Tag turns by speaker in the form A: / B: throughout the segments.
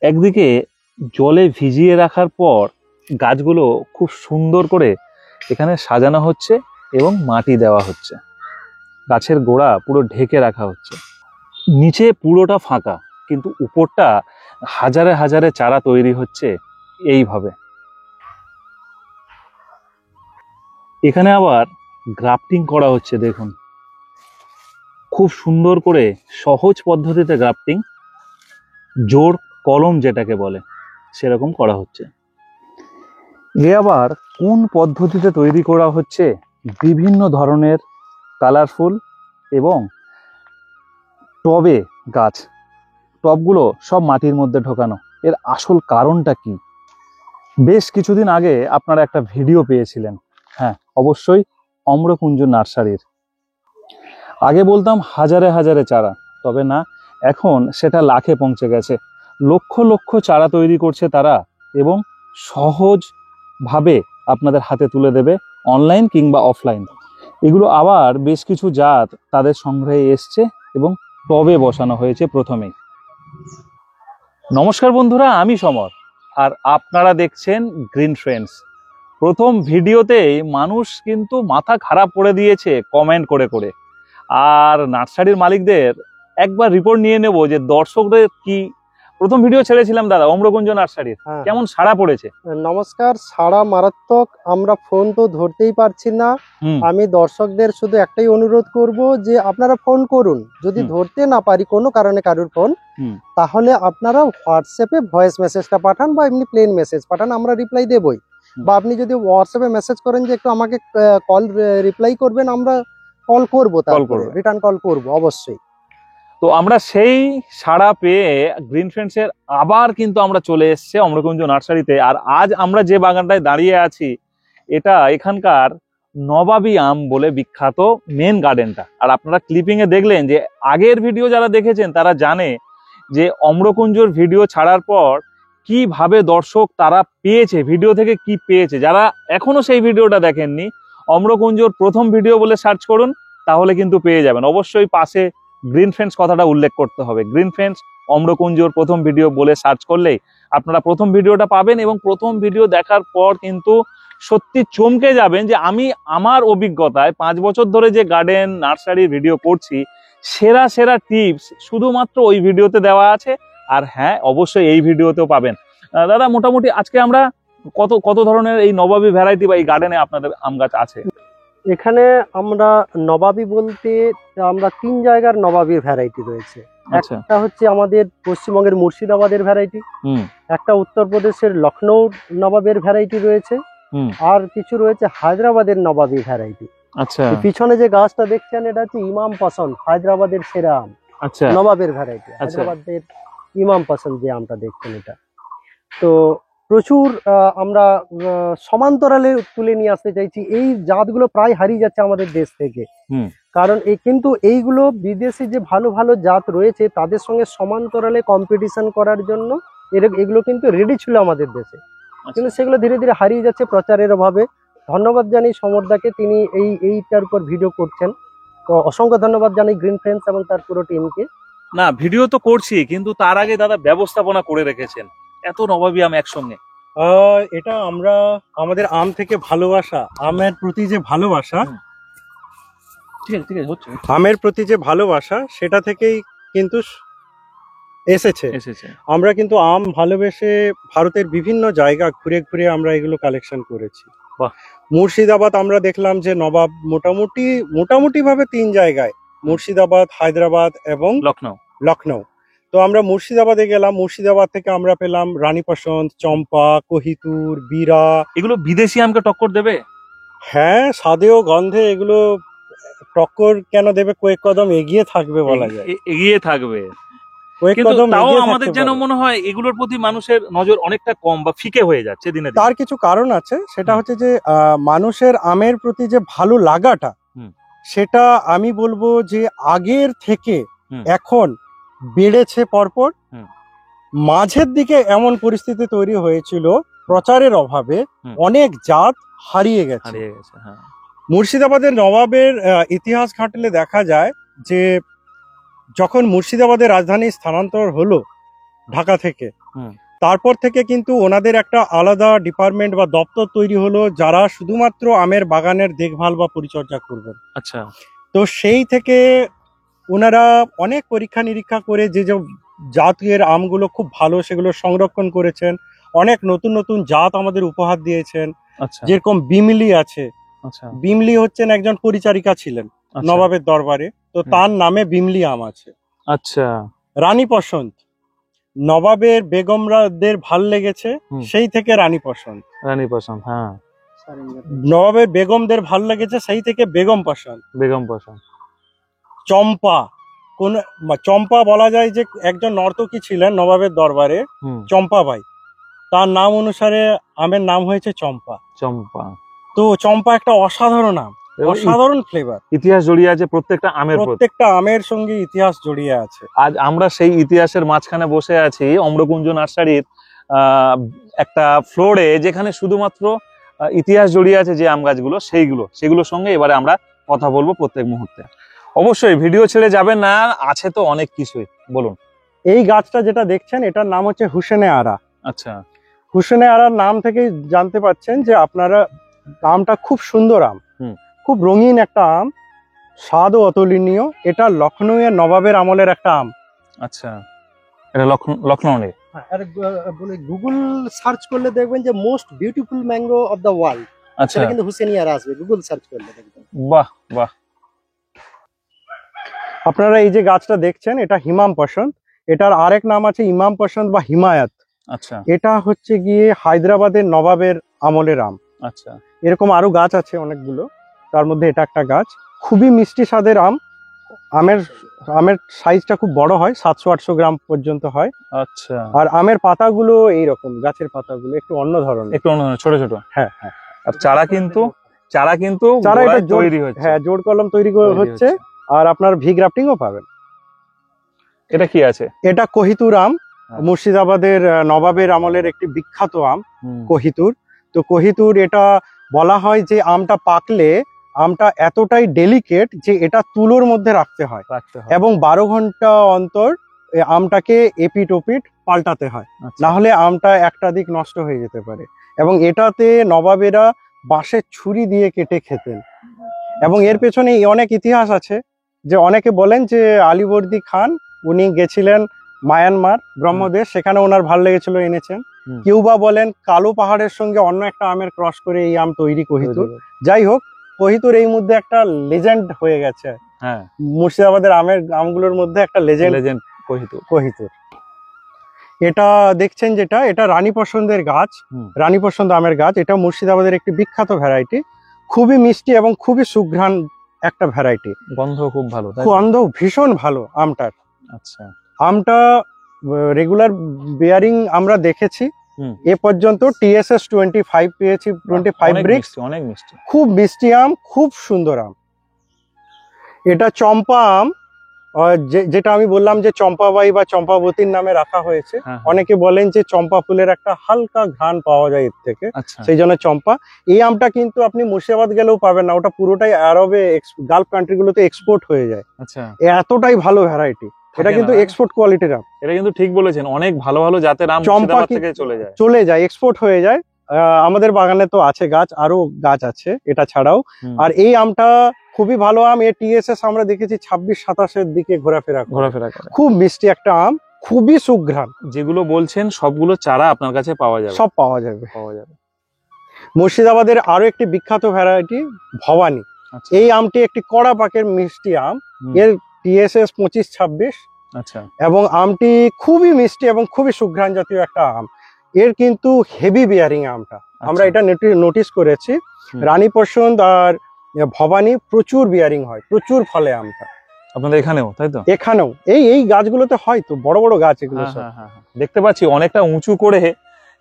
A: একদিকে জলে ভিজিয়ে রাখার পর গাছগুলো খুব সুন্দর করে এখানে সাজানো হচ্ছে এবং মাটি দেওয়া হচ্ছে, গাছের গোড়া পুরো ঢেকে রাখা হচ্ছে। নিচে পুরোটা ফাঁকা, কিন্তু উপরটা হাজারে হাজারে চারা তৈরি হচ্ছে এইভাবে। এখানে আবার গ্রাফটিং করা হচ্ছে, দেখুন খুব সুন্দর করে সহজ পদ্ধতিতে গ্রাফটিং, জোর কলম যেটাকে বলে সেরকম করা হচ্ছে। এ আবার কোন পদ্ধতিতে তৈরি করা হচ্ছে? বিভিন্ন ধরনের কালারফুল এবং টবে গাছ, টবগুলো সব মাটির মধ্যে ঢোকানো। এর আসল কারণটা কি? বেশ কিছুদিন আগে আপনারা একটা ভিডিও পেয়েছিলেন, হ্যাঁ অবশ্যই, অম্রকুঞ্জ নার্সারির। আগে বলতাম হাজারে হাজারে চারা, তবে না, এখন সেটা লাখে পৌঁছে গেছে। লক্ষ লক্ষ চারা তৈরি করছে তারা এবং সহজভাবে আপনাদের হাতে তুলে দেবে, অনলাইন কিংবা অফলাইন। এগুলো আবার বেশ কিছু জাত তাদের সংগ্রহে এসছে এবং টবে বসানো হয়েছে প্রথমেই। নমস্কার বন্ধুরা, আমি সমর আর আপনারা দেখছেন গ্রিন ফ্রেন্ডস। প্রথম ভিডিওতেই মানুষ কিন্তু মাথা খারাপ করে দিয়েছে কমেন্ট করে করে। আর নার্সারির মালিকদের একবার রিপোর্ট নিয়ে নেব যে দর্শকদের কি। প্রথম ভিডিও ছেড়েছিলাম দাদা অম্রকুঞ্জ নার্সারির, কেমন সাড়া পড়েছে?
B: নমস্কার। সাড়া মারাত্মক, আমরা ফোন তো ধরতেই পারছি না। আমি দর্শকদের শুধু একটাই অনুরোধ করব যে আপনারা ফোন করুন, যদি ধরতে না পারি কোনো কারণে কারুর ফোন, তাহলে আপনারা হোয়াটসঅ্যাপে ভয়েস মেসেজটা পাঠান বা এমনি প্লেন মেসেজ পাঠান, আমরা রিপ্লাই দেবই। বা আপনি যদি হোয়াটসঅ্যাপে মেসেজ করেন যে একটু আমাকে কল রিপ্লাই করবেন, আমরা কল করবো, তারপরে রিটার্ন কল করব অবশ্যই।
A: তো আমরা সেই সাড়া পেয়ে গ্রিন ফ্রেন্ডসের আবার কিন্তু আমরা চলে এসেছি অম্রকুঞ্জ নার্সারিতে। আর আজ আমরা যে বাগানটায় দাঁড়িয়ে আছি, এটা এখানকার নবাবী আম বলে বিখ্যাত মেন গার্ডেনটা। আর আপনারা ক্লিপিং এ দেখলেন যে আগের ভিডিও যারা দেখেছেন তারা জানে যে অম্রকুঞ্জর ভিডিও ছাড়ার পর কিভাবে দর্শক তারা পেয়েছে, ভিডিও থেকে কি পেয়েছে। যারা এখনো সেই ভিডিওটা দেখেননি, অম্রকুঞ্জর প্রথম ভিডিও বলে সার্চ করুন, তাহলে কিন্তু পেয়ে যাবেন। অবশ্যই পাশে গ্রিন ফ্রেন্ডস কথাটা উল্লেখ করতে হবে। গ্রিন ফ্রেন্ডস অম্রকুঞ্জর প্রথম ভিডিও বলে সার্চ করলেই আপনারা প্রথম ভিডিওটা পাবেন এবং প্রথম ভিডিও দেখার পর কিন্তু সত্যি চমকে যাবেন যে আমি আমার অভিজ্ঞতায় 5 বছর ধরে যে গার্ডেন নার্সারির ভিডিও করছি, সেরা সেরা টিপস শুধুমাত্র ওই ভিডিওতে দেওয়া আছে। আর হ্যাঁ, অবশ্যই এই ভিডিওতেও পাবেন। দাদা মোটামুটি আজকে আমরা কত কত ধরনের এই নবাবী ভ্যারাইটি বা এই গার্ডেনে আপনাদের আম গাছ আছে?
B: এখানে আমরা নবাবী বলতে আমরা 3 জায়গার নবাবীর ভ্যারাইটি রয়েছে। একটা হচ্ছে আমাদের পশ্চিমবঙ্গের মুর্শিদাবাদের ভ্যারাইটি, একটা উত্তরপ্রদেশের লখনৌ নবাবের ভ্যারাইটি রয়েছে, আর কিছু রয়েছে হায়দ্রাবাদের নবাবী ভ্যারাইটি। আচ্ছা, পিছনে যে গাছটা দেখছেন এটা হচ্ছে ইমাম পছন্দ, হায়দ্রাবাদের সেরা আম। আচ্ছা, নবাবের ভ্যারাইটি, হায়দ্রাবাদের ইমাম পছন্দ যে আমটা দেখছেন এটা। তো প্রচুর আমরা সমান্তরালে তুলে নিয়ে আসতে চাইছি। এই জাতগুলো প্রায় হারিয়ে যাচ্ছে আমাদের দেশ থেকে, কারণ কিন্তু এইগুলো বিদেশি যে ভালো ভালো জাত রয়েছে তাদের সঙ্গে সমান্তরালে কম্পিটিশন করার জন্য এগুলো কিন্তু রেডি ছিল আমাদের দেশে, কিন্তু সেগুলো ধীরে ধীরে হারিয়ে যাচ্ছে প্রচারের অভাবে। ধন্যবাদ জানাই সমরদাকে, তিনি এইটার উপর ভিডিও করছেন। তো অসংখ্য ধন্যবাদ জানাই গ্রিন ফ্রেন্ডস এবং তার পুরো টিমকে।
A: না, ভিডিও তো করছি, কিন্তু তার আগে দাদা ব্যবস্থাপনা করে রেখেছেন এত নবাবী আম একসঙ্গে।
B: এটা আমরা আমাদের আম থেকে ভালোবাসা, আমের প্রতি যে ভালোবাসা, আমের প্রতি যে ভালোবাসা, সেটা থেকেই কিন্তু এসেছে। আমরা কিন্তু আম ভালোবেসে ভারতের বিভিন্ন জায়গা ঘুরে ঘুরে আমরা এগুলো কালেকশন করেছি। মুর্শিদাবাদ আমরা দেখলাম যে নবাব মোটামুটি ভাবে 3 জায়গায়, মুর্শিদাবাদ, হায়দ্রাবাদ এবং লখনৌ। তো আমরা মুর্শিদাবাদে গেলাম, মুর্শিদাবাদ থেকে আমরা পেলাম রানী পসন্দ, চম্পা, কোহিতুর, বীরা। এগুলো বিদেশি আমকে টক্কর দেবে? হ্যাঁ, স্বাদেও গন্ধে এগুলো টক্কর কেন দেবে, কয়েক কদম এগিয়ে থাকবে বলা যায়।
A: এগিয়ে থাকবে, কিন্তু তাও আমাদের যেন মনে হয় এগুলোর প্রতি মানুষের নজর অনেকটা কম বা ফিকে হয়ে যাচ্ছে দিনে।
B: তার কিছু কারণ আছে, সেটা হচ্ছে যে মানুষের আমের প্রতি যে ভালো লাগাটা, সেটা আমি বলবো যে আগের থেকে এখন বেড়েছে পরপর। মাঝের দিকে এমন পরিস্থিতি তৈরি হয়েছিল প্রচারের অভাবে, অনেক জাত হারিয়ে গেছে। মুর্শিদাবাদের নবাবের ইতিহাস ঘাঁটলে দেখা যায় যে যখন মুর্শিদাবাদের রাজধানী স্থানান্তর হলো ঢাকা থেকে,
A: হুম।
B: তারপর থেকে কিন্তু ওনাদের একটা আলাদা ডিপার্টমেন্ট বা দপ্তর তৈরি হলো, যারা শুধুমাত্র আমের বাগানের দেখভাল বা পরিচর্যা করবেন।
A: আচ্ছা।
B: তো সেই থেকে ওনারা অনেক পরীক্ষা নিরীক্ষা করে যে যে জাতের আমগুলো খুব ভালো সেগুলো সংরক্ষণ করেছেন, অনেক নতুন নতুন জাত আমাদের উপহার দিয়েছেন।
A: আচ্ছা।
B: যেরকম বিমলি আছে,
A: আচ্ছা।
B: বিমলি হচ্ছেন একজন পরিচারিকা ছিলেন
A: আচ্ছা।
B: নবাবের দরবারে, তো
A: হুম।
B: তার নামে বিমলি আম আছে।
A: আচ্ছা।
B: রানী পসন্ত, নবাবের বেগমরাদের ভাল লেগেছে,
A: হুম।
B: সেই থেকে রানী পসন্ত।
A: রানী পসন্দ, হ্যাঁ।
B: নবাবের বেগমদের ভাল লেগেছে, সেই থেকে বেগম পসন্ত।
A: বেগম পসন্দ।
B: চম্পা, কোন চম্পা বলা যায় যে একজন নর্তকী ছিলেন নবাবের দরবারে,
A: হুম।
B: চম্পাবাই, তার নাম অনুসারে আমের নাম হয়েছে চম্পা।
A: চম্পা।
B: তো চম্পা একটা অসাধারণ আম,
A: এবং
B: অসাধারণ ফ্লেভার,
A: ইতিহাস জড়িয়ে আছে প্রত্যেকটা আমের প্রতি।
B: প্রত্যেকটা আমের সঙ্গে ইতিহাস জড়িয়ে আছে।
A: আজ আমরা সেই ইতিহাসের মাঝখানে বসে আছি অম্রকুঞ্জ নার্সারির একটা ফ্লোরে, যেখানে শুধুমাত্র ইতিহাস জড়িয়ে আছে যে আম গাছগুলো, সেগুলোর সঙ্গে এবারে আমরা কথা বলবো প্রত্যেক মুহূর্তে। অবশ্যই ভিডিও ছেড়ে যাবেন না, আছে তো অনেক কিছুই। বলুন।
B: এই গাছটা যেটা দেখছেন এটার নাম হচ্ছে হুসেনে আরা।
A: আচ্ছা।
B: হুসেনে আরার নাম থেকেই জানতে পাচ্ছেন যে আপনারা আমটা খুব সুন্দর আম,
A: হুম।
B: খুব রঙিন একটা আম, স্বাদও অতুলনীয়। এটা লখনৌয়ের নবাবের আমলের একটা আম।
A: আচ্ছা, এটা লখনৌ নেই।
B: গুগল সার্চ করলে দেখবেন যে most beautiful mango of the world,
A: আচ্ছা।
B: সেটা কিন্তু হুসেনি আরা আসবে, গুগল সার্চ করলে দেখবেন।
A: বাহ বাহ।
B: আপনারা এই যে গাছটা দেখছেন এটা হিমাম পসন্দ, এটার আরেক নাম আছে ইমাম পসন্দ বা হিমায়াত।
A: আচ্ছা।
B: এটা হচ্ছে গিয়ে হায়দ্রাবাদের নবাবের আমলের আম।
A: আচ্ছা।
B: এরকম আরো গাছ আছে অনেকগুলো, তার মধ্যে এটা একটা গাছ। খুবই মিষ্টি স্বাদের আম, আমের সাইজটা খুব বড় হয়, 700-800 গ্রাম পর্যন্ত হয়।
A: আচ্ছা।
B: আর আমের পাতাগুলো এইরকম, গাছের পাতাগুলো একটু অন্য ধরনের,
A: একটু অন্য ছোট ছোট।
B: হ্যাঁ হ্যাঁ।
A: আর চারা কিন্তু
B: চারা এটা
A: তৈরি হচ্ছে,
B: হ্যাঁ, জোড় কলম তৈরি হচ্ছে। আর আপনার ভি গ্রাফটিংও পাবেন।
A: এটা কি আছে?
B: এটা কোহিতুর আম, মুর্শিদাবাদের নবাবের আমলের একটি বিখ্যাত আম কোহিতুর। তো কোহিতুর এটা বলা হয় যে আমটা পাকলে আমটা এতটাই ডেলিকেট যে এটা তুলোর মধ্যে রাখতে হয় এবং 12 ঘন্টা অন্তর আমটাকে এপিট ওপিট পাল্টাতে হয়, না হলে আমটা একটা দিক নষ্ট হয়ে যেতে পারে। এবং এটাতে নবাবেরা বাঁশের ছুরি দিয়ে কেটে খেতেন। এবং এর পেছনে অনেক ইতিহাস আছে, যে অনেকে বলেন যে আলীবর্দী খান উনি গেছিলেন মায়ানমার ব্রহ্মদেশ, সেখানে ওনার ভালো লেগেছিল, এনেছেন। কেউ বা বলেন কালো পাহাড়ের সঙ্গে অন্য একটা আমের ক্রস করে এই আম তৈরি কোহিতুর। যাই হোক, কোহিতুর এই মধ্যে একটা লেজেন্ড হয়ে গেছে, হ্যাঁ, মুর্শিদাবাদের আমগুলোর মধ্যে একটা লেজেন্ড কোহিতুর। এটা দেখছেন যেটা, এটা রানী পসন্দের গাছ, রানী পসন্দ আমের গাছ। এটা মুর্শিদাবাদের একটি বিখ্যাত ভ্যারাইটি, খুবই মিষ্টি এবং খুবই সুঘ্রাণ একটা ভ্যারাইটি।
A: গন্ধ খুব ভালো,
B: গন্ধ ভীষণ ভালো আমটার।
A: আচ্ছা। আমটা
B: রেগুলার বেয়ারিং আমরা দেখেছি এ পর্যন্ত, TSS 25 পেয়েছি, 25 ব্রিক্স,
A: অনেক মিষ্টি,
B: খুব মিষ্টি আম, খুব সুন্দর আম। এটা চম্পা আম, যেটা আমি বললাম যে চম্পাবাই বা চম্পাবতীর নামে রাখা হয়েছে। অনেকে বলেন যে চম্পা ফুলের একটা হালকা ঘ্রাণ পাওয়া যায় এর থেকে, সেই জন্য চম্পা। এই আমটা কিন্তু আপনি মুর্শিদাবাদ গেলেও পাবেন না, ওটা পুরোটাই আরবে গালফ কান্ট্রিগুলোতে এক্সপোর্ট হয়ে যায়। আচ্ছা, এতটাই ভালো ভ্যারাইটি, এটা কিন্তু এক্সপোর্ট কোয়ালিটির আম।
A: এটা কিন্তু ঠিক বলেছেন, অনেক ভালো ভালো জাতের আম
B: চম্পা থেকে চলে যায়, এক্সপোর্ট হয়ে যায়। আমাদের বাগানে তো আছে গাছ, আরো গাছ আছে এটা ছাড়াও। আর এই আমটা খুবই ভালো আম, এর TSS আমরা দেখেছি 26-27 দিকে ঘোরাফেরা করে। খুব মিষ্টি একটা আম, খুবই সুঘ্রাণ।
A: যেগুলো বলছেন সবগুলো চারা আপনার কাছে পাওয়া যাবে? সব
B: পাওয়া যাবে। মুর্শিদাবাদের আরো একটি বিখ্যাত ভ্যারাইটি ভবানী। এই আমটি একটি কড়া পাকের মিষ্টি আম, এর TSS 25-26। আচ্ছা। এবং আমটি খুবই মিষ্টি এবং খুবই সুঘ্রাণ জাতীয় একটা আম। এর কিন্তু হেভি বিয়ারিং আমটা, আমরা এটা নোটিস করেছি। রানী পসন্দ আর ভবানী প্রচুর বিয়ারিং হয়, প্রচুর ফলে আমটা।
A: আপনাদের এখানেও তাই তো?
B: এখানেও এই গাছগুলোতে হয় তো, বড় বড় গাছ এগুলো সব।
A: দেখতে পাচ্ছি অনেকটা উঁচু করে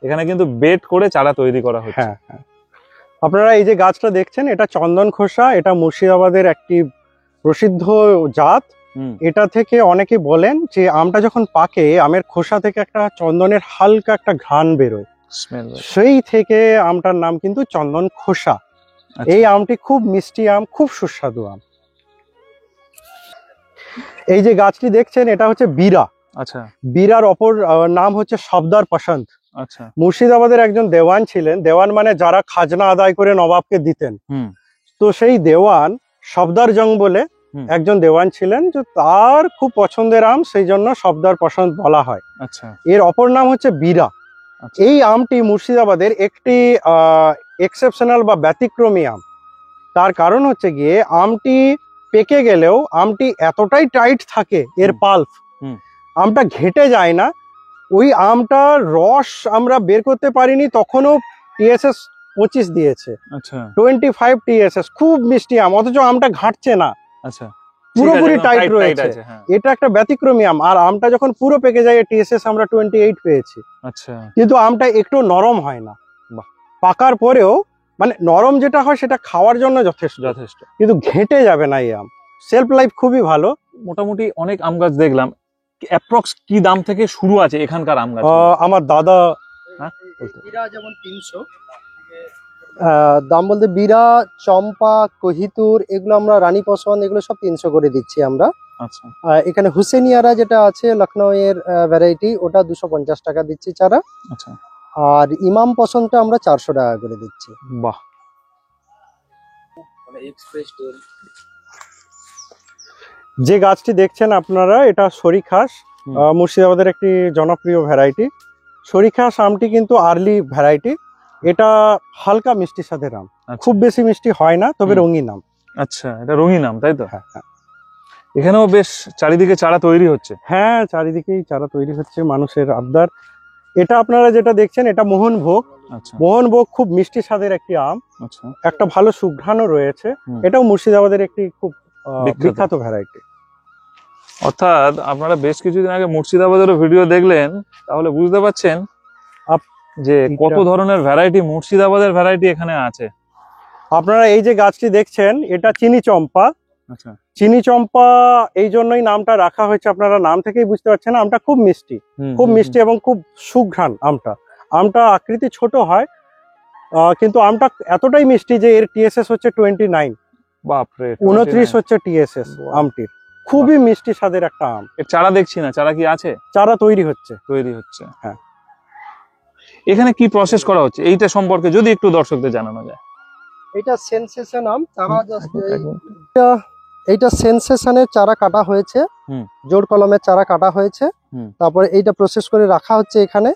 A: এখানে কিন্তু বেড করে চারা তৈরি করা হচ্ছে।
B: হ্যাঁ, আপনারা এই যে গাছটা দেখছেন এটা চন্দন খোসা, এটা মুর্শিদাবাদের একটি প্রসিদ্ধ জাত। এটা থেকে অনেকে বলেন যে আমটা যখন পাকে আমের খোসা থেকে একটা চন্দনের হালকা একটা ঘ্রাণ বেরোয়, সেই থেকে আমটার নাম কিন্তু চন্দন খোসা। এই আমটি খুব মিষ্টি আম, খুব সুস্বাদু আম। এই যে গাছটি দেখছেন এটা হচ্ছে বীরা,
A: আচ্ছা
B: বীরার অপর নাম হচ্ছে সফদার পসন্ত।
A: আচ্ছা।
B: মুর্শিদাবাদের একজন দেওয়ান ছিলেন, দেওয়ান মানে যারা খাজনা আদায় করে নবাবকে দিতেন। তো সেই দেওয়ান সফদার জং বলে একজন দেওয়ান ছিলেন, যে তার খুব পছন্দের আম, সেই জন্য সফদার পসন্ত বলা হয়।
A: আচ্ছা।
B: এর অপর নাম হচ্ছে বীরা। এই আমটি মুর্শিদাবাদের একটি এক্সেপশনাল বা ব্যতিক্রমী আম। তার কারণ হচ্ছে গিয়ে আমটি পেকে গেলেও আমটি এতটাই টাইট থাকে, এর পাল্প আমটা ঘেটে যায় না। ওই আমটার রস আমরা বের করতে পারিনি, তখনও TSS 25 দিয়েছে।
A: আচ্ছা
B: 25 TSS, খুব মিষ্টি আম, অথচ আমটা ঘাটছে না।
A: আচ্ছা,
B: পুরোপুরি টাইট রয়েছে। এটা একটা ব্যতিক্রমী আম। আর আমটা যখন পুরো পেকে যায় TSS আমরা 28 পেয়েছি।
A: আচ্ছা,
B: কিন্তু আমটা একটু নরম হয় না। পাকার পরেও মানে নরম যেটা হয় সেটা খাওয়ার জন্য যথেষ্ট, কিন্তু ঘেটে যাবে না এই আম। সেলফ লাইফ খুবই ভালো।
A: মোটামুটি অনেক আম গাছ দেখলাম, অ্যাপ্রক্স কি দাম থেকে শুরু আছে এখানকার আম গাছ?
B: আমার দাদা
C: যেমন 300
B: দাম বলতে বীরা, চম্পা, কহিতুর, এগুলো আমরা রানী পসওয়ান, এগুলো সব 300 করে দিচ্ছি আমরা।
A: আচ্ছা।
B: এখানে হুসেনিয়ারা যেটা আছে লখনৌ এর ভ্যারাইটি, ওটা 250 টাকা দিচ্ছি চারা।
A: আচ্ছা।
B: আর ইমাম পসন্দটা আমরা 400 টাকা করে দিচ্ছি।
A: বাহ।
B: যে গাছটি দেখছেন আপনারা, এটা সরিখাস, মুর্শিদাবাদের একটি জনপ্রিয় ভ্যারাইটি। সরিখাস আমটি কিন্তু আর্লি ভ্যারাইটি। এটা হালকা মিষ্টি স্বাদের আম, খুব বেশি মিষ্টি হয় না, তবে রঙিন আম।
A: আচ্ছা, এটা রঙিন আম তাই তো?
B: হ্যাঁ হ্যাঁ।
A: এখানেও বেশ চারিদিকে চারা তৈরি হচ্ছে।
B: হ্যাঁ, চারিদিকেই চারা তৈরি হচ্ছে, মানুষের আবদার। এটা আপনারা যেটা দেখছেন এটা মোহনভোগ।
A: আচ্ছা।
B: মোহনভোগ খুব মিষ্টি স্বাদের একটি আম।
A: আচ্ছা।
B: একটা ভালো সুঘ্রাণও রয়েছে। এটাও মুর্শিদাবাদের একটি খুব বিখ্যাত ভ্যারাইটি।
A: অর্থাৎ আপনারা বেশ কিছুদিন আগে মুর্শিদাবাদেরও ভিডিও দেখলেন, তাহলে বুঝতে পারছেন যে কত ধরনের ভ্যারাইটি, মুর্শিদাবাদের ভ্যারাইটি এখানে আছে।
B: আপনারা এই যে গাছটি দেখছেন এটা চিনি চম্পা।
A: আচ্ছা।
B: চিনি চম্পা এই জন্যই নামটা রাখা হয়েছে, আপনারা নাম থেকেই বুঝতে পারছেন। আমটা খুব মিষ্টি, খুব মিষ্টি এবং খুব সুঘ্রাণ আমটা। আমটা আকৃতি ছোট হয়, কিন্তু আমটা এতটাই মিষ্টি যে এর TSS হচ্ছে 29।
A: বাপরে,
B: 29 হচ্ছে TSS আমটির। খুবই মিষ্টি স্বাদের একটা আম।
A: এর চারা দেখছি না, চারা কি আছে?
B: চারা তৈরি হচ্ছে।
A: হ্যাঁ। এখানে কি প্রসেস করা হচ্ছে এইটা সম্পর্কে যদি একটু দর্শকদের জানানো যায়।
B: এটা সেনসেশন আম চারা, জাস্ট এইটা সেনসেশনের চারা কাটা হয়েছে, জোড় কলমের চারা কাটা হয়েছে। তারপরে এইটা প্রসেস করে রাখা হচ্ছে এখানে।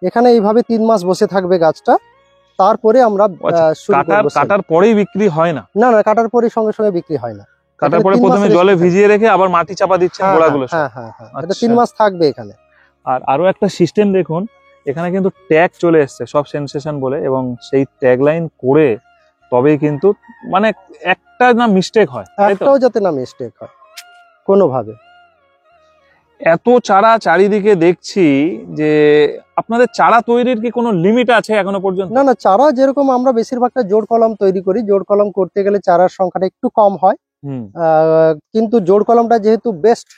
B: এখানে এইভাবে 3 মাস বসে থাকবে গাছটা, তারপরে আমরা
A: কাটার পরেই বিক্রি হয় না?
B: না, কাটার পরে সঙ্গে সঙ্গে বিক্রি হয় না।
A: কাটার পরে প্রথমে জলে ভিজিয়ে রেখে আবার মাটি চাপা দিচ্ছেন গোড়াগুলো?
B: হ্যাঁ হ্যাঁ হ্যাঁ, এটা 3 মাস থাকবে এখানে।
A: আর আরো একটা সিস্টেম দেখুন, এখানে কিন্তু ট্যাগ চলে এসছে সব সেনসেশন বলে, এবং সেই ট্যাগ লাইন করে তবেই কিন্তু মানে একটা না মিস্টেক হয়,
B: একটাও যাতে না মিস্টেক হয় কোনোভাবে।
A: এত চারা চারিদিকে দেখছি, যে আপনাদের চারা তৈরির কি কোনো লিমিট আছে এখনো পর্যন্ত?
B: না, চারা যেরকম আমরা বেশিরভাগটা জোড় কলম তৈরি করি, জোড় কলম করতে গেলে চারার সংখ্যাটা একটু কম হয়। কিন্তু জোড় কলমটা যেহেতু বেস্ট,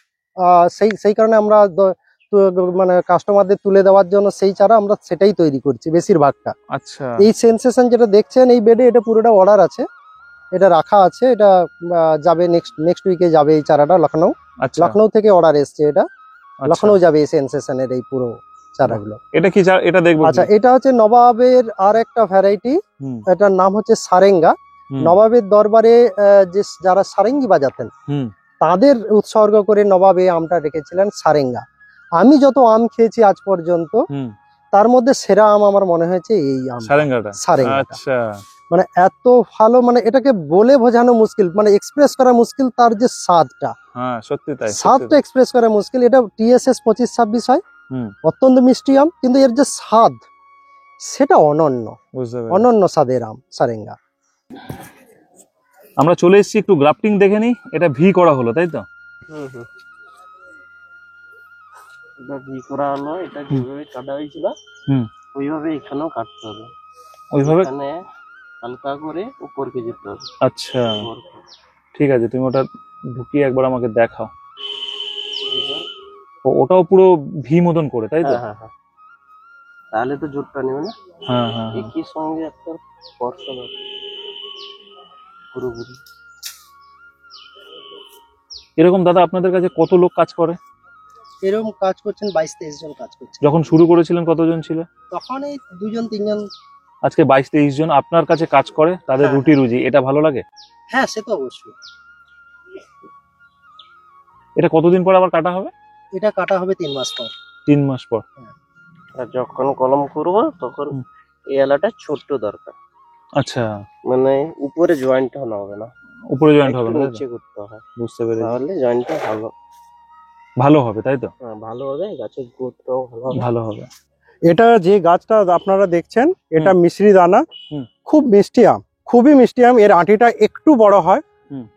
B: সেই কারণে আমরা মানে কাস্টমারদের তুলে দেওয়ার জন্য সেই চারা আমরা সেটাই তৈরি করছি বেশিরভাগটা।
A: আচ্ছা।
B: এই সেনসেশন যেটা দেখছেন এই বেডে, এটা পুরোটা অর্ডার আছে, এটা রাখা আছে। এটা যাবে নেক্সট উইকে যাবে এই চারাটা লখনৌ। লখনৌ থেকে অর্ডার এসছে, এটা লখনৌ যাবে এই সেনসেশনের এই পুরো চারাগুলো।
A: এটা কি এটা দেখবো?
B: আচ্ছা, এটা হচ্ছে নবাবের আর একটা ভ্যারাইটি, এটার নাম হচ্ছে সারেঙ্গা। নবাবের দরবারে যে যারা সারেঙ্গি বাজাতেন তাদের উৎসর্গ করে নবাব এই আমটা রেখেছিলেন সারেঙ্গা। আমি যত আম খেয়েছি আজ পর্যন্ত তার মধ্যে সেরা আম আমার মনে হয়েছে এই আম, সারেঙ্গাটা।
A: আচ্ছা।
B: মানে এত ভালো, মানে এটাকে বলে বোঝানো মুশকিল, মানে এক্সপ্রেস করা মুশকিল তার যে স্বাদটা।
A: হ্যাঁ, সত্যি তাই।
B: স্বাদটা এক্সপ্রেস করা মুশকিল। এটা TSS 25-26 হয়, অত্যন্ত মিষ্টি আম, কিন্তু এর যে স্বাদ সেটা অনন্য স্বাদের আম সারেঙ্গা।
A: আমরা চলে এসেছি, একটু গ্রাফটিং দেখে নিই। এটা ভি করা হলো তাই তো?
C: এটা ভি করা হলো। এটা যেভাবে কাটা হয়েছিল ওইভাবে এখানেও কাটতে হবে,
A: ওইভাবে
C: এখানে হালকা করে উপরকে যেতে হবে।
A: আচ্ছা, ঠিক আছে, তুমি ওটা ঢুকিয়ে একবার আমাকে দেখাও। ওটাও পুরো ভি মতন করে তাই তো?
C: হ্যাঁ হ্যাঁ, তাহলে তো জোরটা নেবে না।
A: হ্যাঁ হ্যাঁ,
C: একই সঙ্গে একটা স্পর্শ পুরোপুরি।
A: এরকম দাদা আপনাদের কাছে কত লোক কাজ করে?
B: এরকম কাজ করছেন 22-23 জন কাজ করছেন।
A: যখন শুরু করেছিলেন কতজন ছিল?
B: তখন এই 2-3 জন।
A: আজকে 22-23 জন আপনার কাছে কাজ করে, তাদের
B: হ্যাঁ।
A: রুটি রুজি, এটা ভালো লাগে?
B: হ্যাঁ, সে তো অবশ্যই।
A: এটা কতদিন পর আবার কাটা হবে?
B: এটা কাটা হবে 3 মাস পর।
A: 3 মাস পর।
C: আর যখন কলম করব তখন এই এলাটা ছোট্ট দরকার,
A: আচ্ছা,
C: মানে উপরে জয়েন্ট হবে না,
A: উপরে জয়েন্ট হবে
C: একটু
A: না,
C: নিচে করতে হয়,
A: বুঝতে পেরেছি।
C: তাহলে জয়েন্টটা
A: ভালো হবে, তাই তো?
C: ভালো হবে, গাছের গ্রোথটাও ভালো হবে।
A: ভালো হবে।
B: এটা যে গাছটা আপনারা দেখছেন, এটা মিশ্রি দানা।
A: হুম।
B: খুব মিষ্টি আম, খুবই মিষ্টি আম। এর আঁটিটা একটু বড় হয়,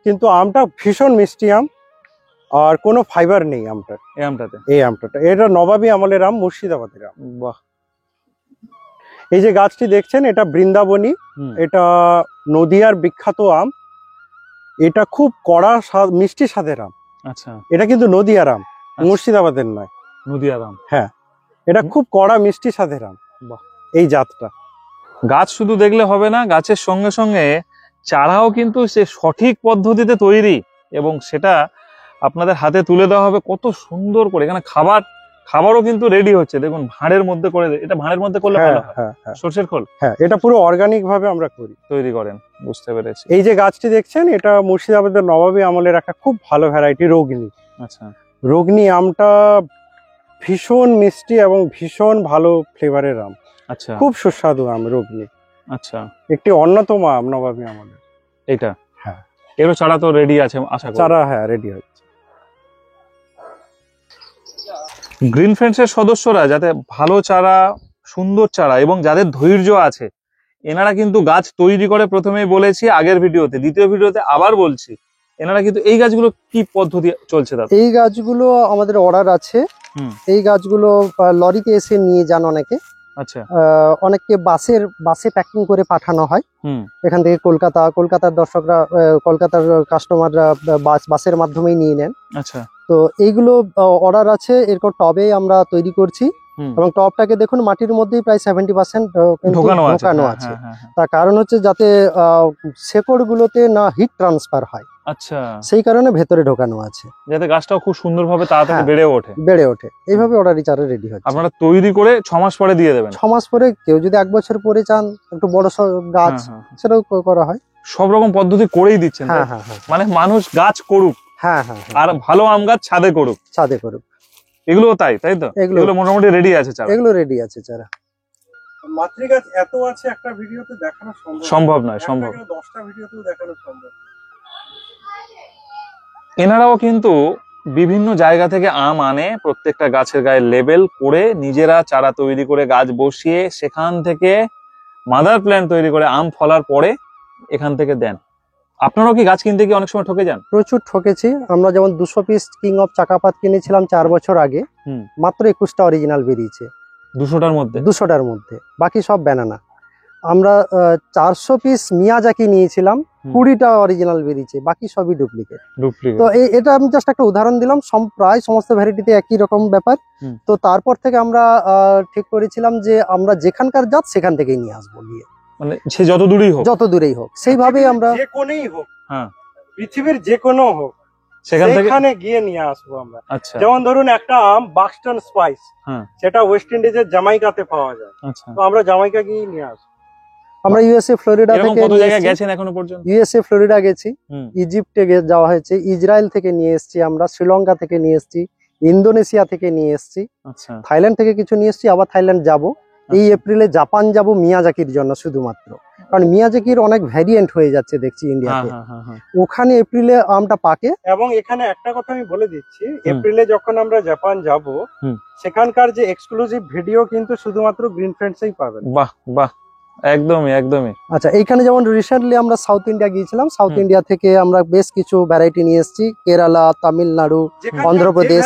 B: কিন্তু আমটা ভীষণ মিষ্টি আম, আর কোনো ফাইবার নেই আমটার।
A: এই আমটাতে?
B: এই আমটাটা এটা নবাবী আমলের আম, মুর্শিদাবাদের আম।
A: বাহ।
B: এই যে গাছটি দেখছেন, এটা বৃন্দাবনী। এটা নদিয়ার বিখ্যাত আম। এটা খুব কড়া স্বাদ, মিষ্টি স্বাদের আম।
A: আচ্ছা,
B: এটা কিন্তু নদিয়ার আম, মুর্শিদাবাদের নয়।
A: নদিয়ার আম।
B: হ্যাঁ, এটা খুব কড়া মিষ্টি স্বাদের আম।
A: বাহ।
B: এই জাতটা।
A: গাছ শুধু দেখলে হবে না, গাছের সঙ্গে সঙ্গে চারাও কিন্তু সে সঠিক পদ্ধতিতে তৈরি, এবং সেটা আপনাদের হাতে তুলে দেওয়া হবে কত সুন্দর করে। এখানে খাবারও কিন্তু রেডি হচ্ছে, দেখুন ভাঁড়ের মধ্যে করে। এটা ভাঁড়ের মধ্যে করলে ভালো হয়। সরষের খোল?
B: হ্যাঁ, এটা পুরো অর্গানিক ভাবে আমরা করি,
A: তৈরি করেন, বুঝতে পেরেছি।
B: এই যে গাছটি দেখছেন, এটা মুর্শিদাবাদের নবাবী আমলের একটা খুব ভালো ভ্যারাইটি, রোগনি।
A: আচ্ছা,
B: রোগনি আমটা ভীষণ মিষ্টি এবং ভীষণ ভালো ফ্লেভারের আম।
A: আচ্ছা,
B: খুব সুস্বাদু আম রোগনি।
A: আচ্ছা,
B: একটি অন্যতম আম নবাবী আমলের।
A: এটা?
B: হ্যাঁ।
A: এগুলো চারা তো রেডি আছে আশা করি?
B: চারা হ্যাঁ রেডি হচ্ছে।
A: গ্রিন ফ্রেন্ডসের সদস্যরা যাতে ভালো চারা, সুন্দর চারা এবং যাদের ধৈর্য আছে, এনারা কিন্তু গাছ তৈরি করে, প্রথমেই বলেছি আগের ভিডিওতে, দ্বিতীয় ভিডিওতে আবার বলছি, এনারা কিন্তু এই গাছগুলো কি পদ্ধতি চলছে দাদা?
B: এই গাছগুলো আমাদের অর্ডার আছে। এই গাছগুলো লরিতে এসে নিয়ে যান অনেকে।
A: আচ্ছা।
B: অনেককে বাসে প্যাকিং করে পাঠানো হয় এখান থেকে কলকাতার দর্শকরা, কলকাতার কাস্টমাররা বাসের মাধ্যমেই নিয়ে নেন।
A: আচ্ছা।
B: তো এইগুলো অর্ডার আছে, এরপর টবে আমরা তৈরি করছি, এবং টবটাকে দেখুন মাটির মধ্যেই প্রায় 70% ঢোকানো আছে। তার কারণ হচ্ছে যাতে শেকড় গুলোতে না হিট ট্রান্সফার হয়।
A: আচ্ছা,
B: সেই কারণে ভেতরে ঢোকানো আছে,
A: যাতে গাছটাও খুব সুন্দরভাবে তাড়াতাড়ি বেড়ে ওঠে।
B: এইভাবে অর্ডারি চারা রেডি হচ্ছে।
A: আপনারা তৈরি করে 6 মাস পরে দিয়ে দেবেন?
B: 6 মাস পরে, কেউ যদি 1 বছর পরে চান একটু বড় গাছ, সেটাও করা হয়।
A: সব রকম পদ্ধতি করেই দিচ্ছেন?
B: হ্যাঁ,
A: মানে মানুষ গাছ করুক,
B: হ্যাঁ,
A: আর ভালো আম গাছ ছাদে করুক। এগুলো তাই তো? এগুলো মোটামুটি রেডি আছে চারা?
B: এগুলো রেডি আছে চারা। মাতৃ গাছ এত আছে, একটা ভিডিওতে দেখানো
A: সম্ভব নয়।
B: 10টা ভিডিওতেও দেখানো সম্ভব।
A: এনারাও কিন্তু বিভিন্ন জায়গা থেকে আম আনে, প্রত্যেকটা গাছের গায়ে লেবেল করে নিজেরা চারা তৈরি করে গাছ বসিয়ে সেখান থেকে মাদার প্ল্যান্ট তৈরি করে আম ফলার পরে এখান থেকে দেন। আপনারাও কি গাছ কিনতে গিয়ে অনেক সময় ঠকে যান?
B: প্রচুর ঠকেছি আমরা। যেমন 200 পিস কিং অফ চাকাপাত কিনেছিলাম 4 বছর আগে, মাত্র 21টা অরিজিনাল বেরিয়েছে
A: 200টার মধ্যে,
B: বাকি সব ব্যানানা। আমরা 400 পিস মিয়াজাকি নিয়েছিলাম, 20টা অরিজিনাল বেরিয়েছে, বাকি সবই ডুপ্লিকেট। তো এটা আমি জাস্ট একটা উদাহরণ দিলাম, প্রায় সমস্ত ভ্যারাইটিতে একই রকম ব্যাপার। তো তারপর থেকে আমরা ঠিক করেছিলাম যে আমরা যেখানকার জাত সেখান থেকেই নিয়ে আসবো, গিয়ে
A: মানে সে যত দূরেই হোক সেইভাবেই আমরা, যে কোনেই হোক, পৃথিবীর যে কোনো হোক, সেখানে গিয়ে নিয়ে আসবো আমরা। আচ্ছা। যেমন ধরুন একটা আম বাক্সটন স্পাইস, সেটা ওয়েস্ট ইন্ডিজের জামাইকাতে পাওয়া যায়। তো আমরা জামাইকা গিয়ে নিয়ে আসবো। আমরা ইউএসএ ফ্লোরিডা থেকে, কত জায়গায় গেছেন এখনো পর্যন্ত?
B: ইউএসএ ফ্লোরিডা গেছি, ইজিপ্টে যাওয়া হয়েছে, ইসরায়েল থেকে নিয়ে এসেছি আমরা, শ্রীলঙ্কা থেকে নিয়ে এসেছি, ইন্দোনেশিয়া থেকে নিয়ে এসেছি, থাইল্যান্ড থেকে কিছু নিয়ে এসেছি, আবার থাইল্যান্ড যাব। এই এপ্রিলে জাপান যাব মিয়াজাকির জন্য শুধুমাত্র, কারণ মিয়াজাকির অনেক ভ্যারিয়েন্ট হয়ে যাচ্ছে দেখছি ইন্ডিয়াতে। ওখানে এপ্রিলে আমটা পাকে। এবং এখানে একটা কথা আমি বলে দিচ্ছি, এপ্রিলে যখন আমরা জাপান যাব, সেখানকার যে এক্সক্লুসিভ ভিডিও কিন্তু শুধুমাত্র গ্রিন ফ্রেন্ডসেই পাবেন।
A: বাহ বাহ, একদমই।
B: আচ্ছা, এইখানে যেমন রিসেন্টলি আমরা সাউথ ইন্ডিয়া গিয়েছিলাম, সাউথ ইন্ডিয়া থেকে আমরা বেশ কিছু ভ্যারাইটি নিয়ে এসেছি, কেরালা, তামিলনাড়ু, অন্ধ্রপ্রদেশ,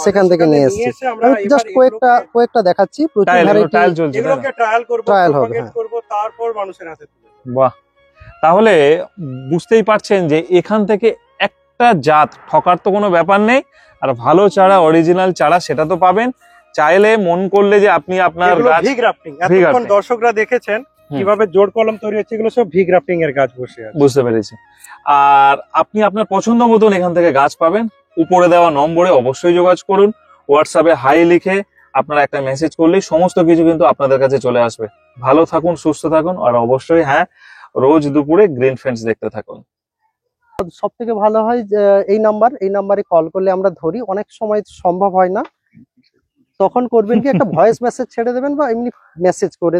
B: সেখান থেকে নিয়ে এসেছি। আমি জাস্ট কয়েকটা দেখাচ্ছি, প্রচুর ভ্যারাইটি, এগুলোকে ট্রায়াল হবে, তারপর মানুষের হাতে তুলে।
A: বাহ, তাহলে বুঝতেই পারছেন যে এখান থেকে একটা জাত ঠকার তো কোনো ব্যাপার নেই, আর ভালো চারা, অরিজিনাল চারা সেটা তো পাবেন। চাইলে মন করলে যে আপনি আপনার গাছ,
B: দর্শকরা দেখেছেন কিভাবে জোড় কলম তৈরি হচ্ছে এগুলো সব ভি গ্রাফটিং এর কাজ বসে আছে।
A: বুঝতে পেরেছি। আর আপনি আপনার পছন্দ মতন এখান থেকে গাছ পাবেন। উপরে দেওয়া নম্বরে অবশ্যই যোগাযোগ করুন। হোয়াটসঅ্যাপে হাই লিখে আপনারা একটা মেসেজ করলেই সমস্ত কিছু কিন্তু আপনাদের কাছে চলে আসবে। ভালো থাকুন, সুস্থ থাকুন, আর অবশ্যই হ্যাঁ, রোজ দুপুরে গ্রিন ফ্রেন্ডস দেখতে থাকুন।
B: সব থেকে ভালো হয় যে এই নাম্বারে কল করলে আমরা ধরি, অনেক সময় সম্ভব হয় না, তখন করবেন কি একটা ভয়েস মেসেজ ছেড়ে দেবেন বা এমনি মেসেজ করে